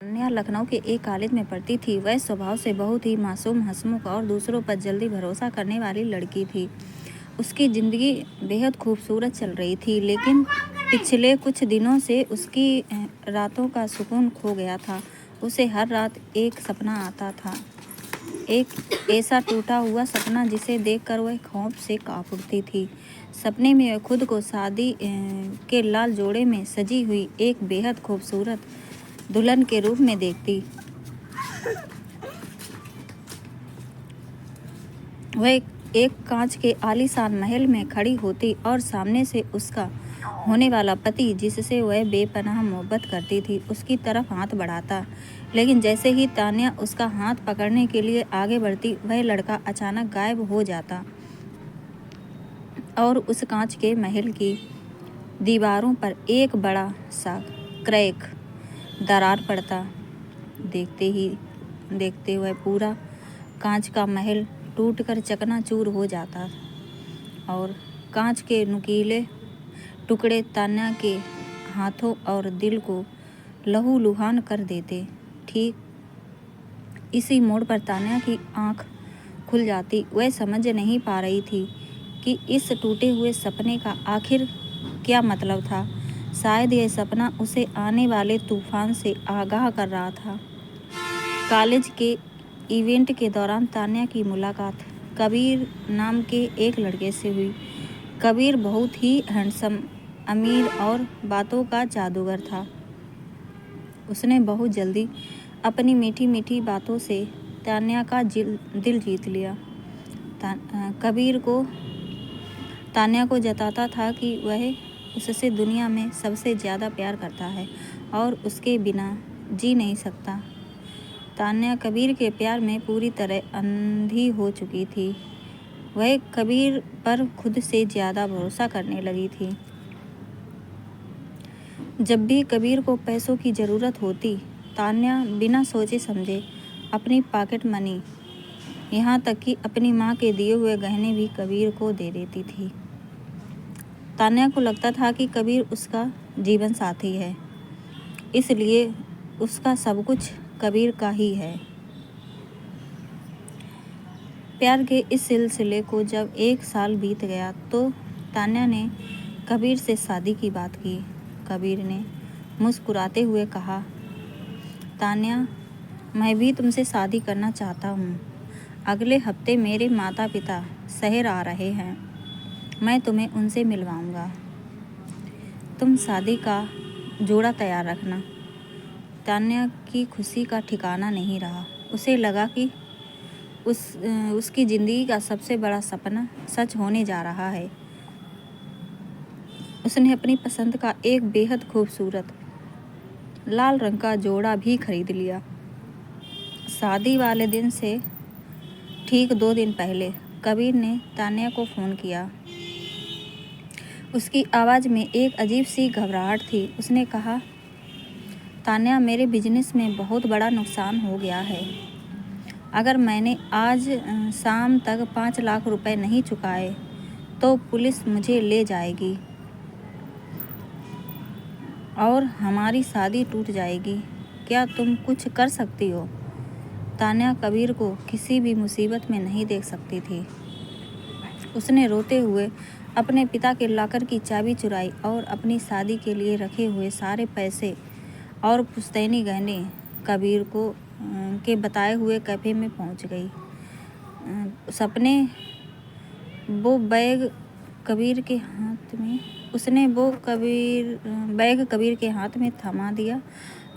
तान्या लखनऊ के एक कॉलेज में पढ़ती थी। वह स्वभाव से बहुत ही मासूम, हंसमुख और दूसरों पर जल्दी भरोसा करने वाली लड़की थी। उसकी ज़िंदगी बेहद खूबसूरत चल रही थी, लेकिन पिछले कुछ दिनों से उसकी रातों का सुकून खो गया था। उसे हर रात एक सपना आता था, एक ऐसा टूटा हुआ सपना जिसे देखकर वह खौफ से काँप उठती थी। सपने में वह खुद को शादी के लाल जोड़े में सजी हुई एक बेहद खूबसूरत दुल्हन के रूप में देखती। वह एक कांच के आलीशान महल में खड़ी होती और सामने से उसका होने वाला पति, जिससे वह बेपनाह मोहब्बत करती थी, उसकी तरफ हाथ बढ़ाता। लेकिन जैसे ही तान्या उसका हाथ पकड़ने के लिए आगे बढ़ती, वह लड़का अचानक गायब हो जाता और उस कांच के महल की दीवारों पर एक बड़ा सा क्रैक, दरार पड़ता। देखते ही देखते वह पूरा कांच का महल टूटकर चकनाचूर हो जाता और कांच के नुकीले टुकड़े तान्या के हाथों और दिल को लहूलुहान कर देते। ठीक इसी मोड़ पर तान्या की आंख खुल जाती। वह समझ नहीं पा रही थी कि इस टूटे हुए सपने का आखिर क्या मतलब था। शायद यह सपना उसे आने वाले तूफान से आगाह कर रहा था। कॉलेज के इवेंट के दौरान तान्या की मुलाकात कबीर नाम के एक लड़के से हुई। कबीर बहुत ही हैंडसम, अमीर और बातों का जादूगर था। उसने बहुत जल्दी अपनी मीठी मीठी बातों से तान्या का दिल जीत लिया। कबीर को तान्या को जताता था कि वह उससे दुनिया में सबसे ज़्यादा प्यार करता है और उसके बिना जी नहीं सकता। तान्या कबीर के प्यार में पूरी तरह अंधी हो चुकी थी। वह कबीर पर खुद से ज़्यादा भरोसा करने लगी थी। जब भी कबीर को पैसों की ज़रूरत होती, तान्या बिना सोचे समझे अपनी पॉकेट मनी, यहाँ तक कि अपनी माँ के दिए हुए गहने भी कबीर को दे देती थी। तान्या को लगता था कि कबीर उसका जीवन साथी है, इसलिए उसका सब कुछ कबीर का ही है। प्यार के इस सिलसिले को जब 1 साल बीत गया तो तान्या ने कबीर से शादी की बात की। कबीर ने मुस्कुराते हुए कहा, तान्या, मैं भी तुमसे शादी करना चाहता हूँ। अगले हफ्ते मेरे माता पिता शहर आ रहे हैं। मैं तुम्हें उनसे मिलवाऊंगा। तुम शादी का जोड़ा तैयार रखना। तान्या की खुशी का ठिकाना नहीं रहा। उसे लगा कि उसकी ज़िंदगी का सबसे बड़ा सपना सच होने जा रहा है। उसने अपनी पसंद का एक बेहद खूबसूरत लाल रंग का जोड़ा भी खरीद लिया। शादी वाले दिन से ठीक 2 दिन पहले कबीर ने तान्या को फ़ोन किया। उसकी आवाज़ में एक अजीब सी घबराहट थी। उसने कहा, तान्या, मेरे बिजनेस में बहुत बड़ा नुकसान हो गया है। अगर मैंने आज शाम तक 5 लाख रुपए नहीं चुकाए तो पुलिस मुझे ले जाएगी और हमारी शादी टूट जाएगी। क्या तुम कुछ कर सकती हो? तान्या कबीर को किसी भी मुसीबत में नहीं देख सकती थी। उसने रोते हुए अपने पिता के लॉकर की चाबी चुराई और अपनी शादी के लिए रखे हुए सारे पैसे और पुश्तैनी गहने कबीर को के बताए हुए कैफ़े में पहुंच गई। उसने वो बैग कबीर के हाथ में थमा दिया।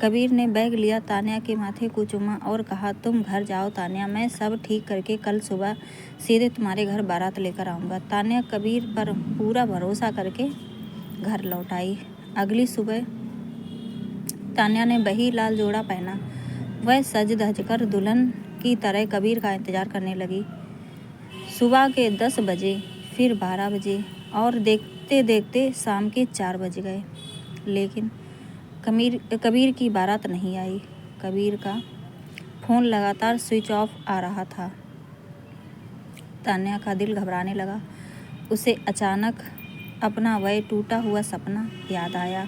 कबीर ने बैग लिया, तान्या के माथे को चूमा और कहा, तुम घर जाओ तान्या, मैं सब ठीक करके कल सुबह सीधे तुम्हारे घर बारात लेकर आऊँगा। तान्या कबीर पर पूरा भरोसा करके घर लौट आई। अगली सुबह तान्या ने वही लाल जोड़ा पहना। वह सज धज कर दुल्हन की तरह कबीर का इंतज़ार करने लगी। सुबह के 10 बजे, फिर 12 बजे और देखते देखते शाम के 4 बज गए, लेकिन कबीर की बारात नहीं आई। कबीर का फ़ोन लगातार स्विच ऑफ आ रहा था। तान्या का दिल घबराने लगा। उसे अचानक अपना वह टूटा हुआ सपना याद आया,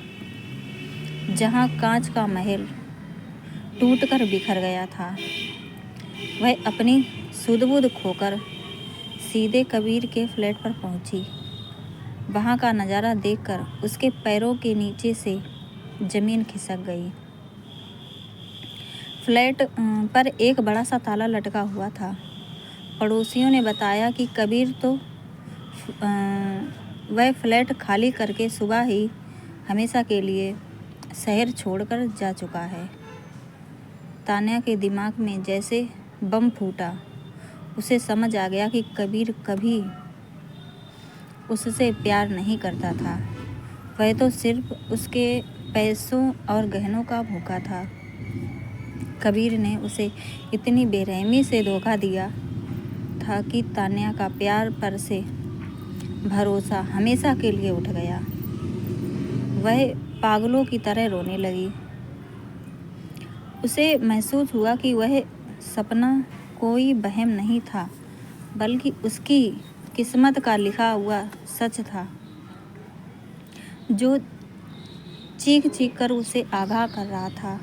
जहाँ कांच का महल टूटकर बिखर गया था। वह अपनी सुध-बुध खोकर सीधे कबीर के फ्लैट पर पहुंची। वहां का नज़ारा देखकर उसके पैरों के नीचे से जमीन खिसक गई। फ्लैट पर एक बड़ा सा ताला लटका हुआ था। पड़ोसियों ने बताया कि कबीर तो वह फ्लैट खाली करके सुबह ही हमेशा के लिए शहर छोड़कर जा चुका है। तान्या के दिमाग में जैसे बम फूटा। उसे समझ आ गया कि कबीर कभी उससे प्यार नहीं करता था। वह तो सिर्फ उसके पैसों और गहनों का भूखा था। कबीर ने उसे इतनी बेरहमी से धोखा दिया था कि तान्या का प्यार पर से भरोसा हमेशा के लिए उठ गया। वह पागलों की तरह रोने लगी। उसे महसूस हुआ कि वह सपना कोई वहम नहीं था, बल्कि उसकी किस्मत का लिखा हुआ सच था, जो चीख चीख कर उसे आगाह कर रहा था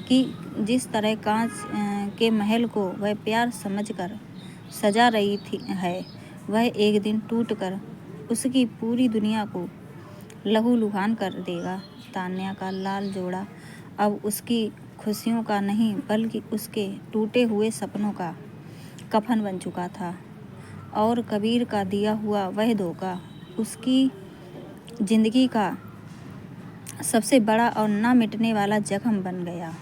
कि जिस तरह कांच के महल को वह प्यार समझकर सजा रही है, वह एक दिन टूटकर उसकी पूरी दुनिया को लहूलुहान कर देगा। तान्या का लाल जोड़ा अब उसकी खुशियों का नहीं, बल्कि उसके टूटे हुए सपनों का कफन बन चुका था, और कबीर का दिया हुआ वह धोखा उसकी जिंदगी का सबसे बड़ा और ना मिटने वाला जख्म बन गया।